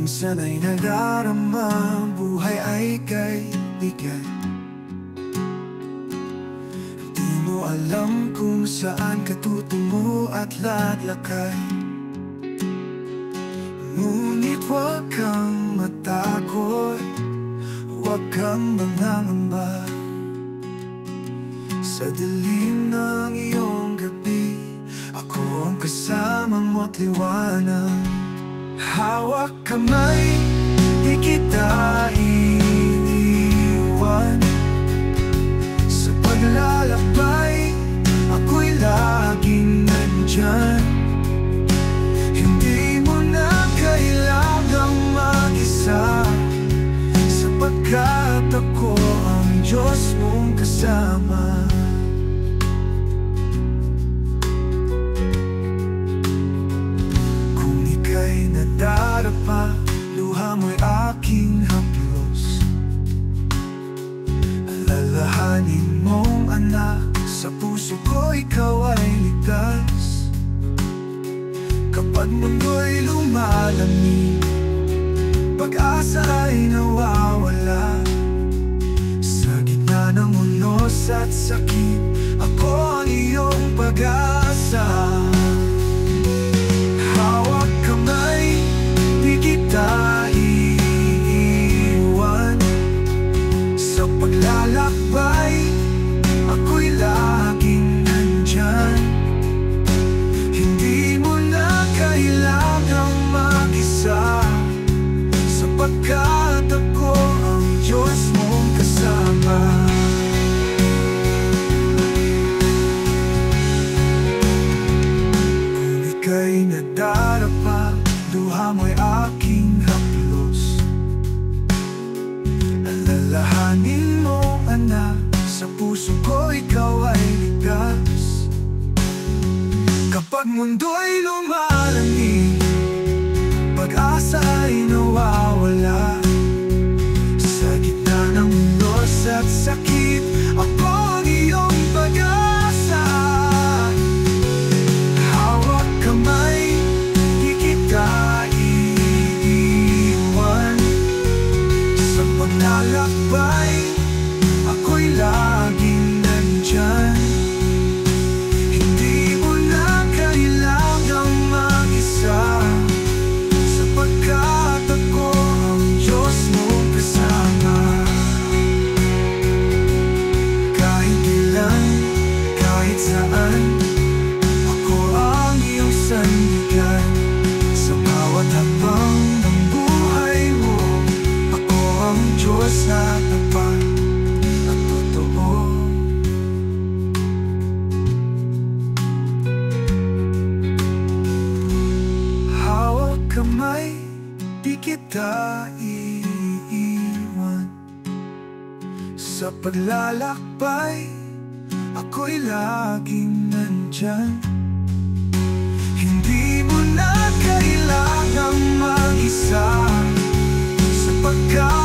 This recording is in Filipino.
Minsan ay nadarama, buhay ay kaibigan. Di mo alam kung saan ka tutungo at lalakay. Ngunit huwag kang matakot, huwag kang mangangamba. Sa dilim ng iyong gabi, ako ang kasamang mo't liwanag. Hawak kamay, di kita iiwan. Sa paglalakbay, ako'y laging nandyan. Hindi mo na kailangang mag-isa, sapagkat ako ang Diyos mong kasama. Nadarapa, luha mo'y aking haplos. Alalahanin mong anak, sa puso ko ikaw ay ligtas. Kapag mundo'y lumalamig, pag-asa ay nawawala. Sa gitna ng unos at sakit, ako ang iyong pag-asa. Hawak kamay, di kita iiwan. Sa paglalakbay, ako'y laging nandyan. Hindi mo na kailangang mag-isa, sapagkat ako ang Diyos mong kasama. Kung ika'y nadarapa, luha mo'y aking haplos. Alalahanin mo, anak, sa puso ko ikaw ay ligtas. Kapag mundo'y lumalamig, pag-asa ay nawawala. Sa gitna ng unos at sakit, ako ang iyong pag-asa. Hawak kamay, di kita iiwan. Sa paglalakbay, ako'y laging nandyan. Hindi mo na kailangang mag-isa, sapagkat ako ang Diyos mong kasama. Kahit ilan, kahit saan, ako ang iyong sandigan. Sa bawat hakbang ng buhay mo, ako ang Diyos na tapat at totoo. Hawak kamay, di kita iiwan. Sa paglalakbay, ako'y laging nandyan. Hindi mo na kailangang mag-isa, sapagkat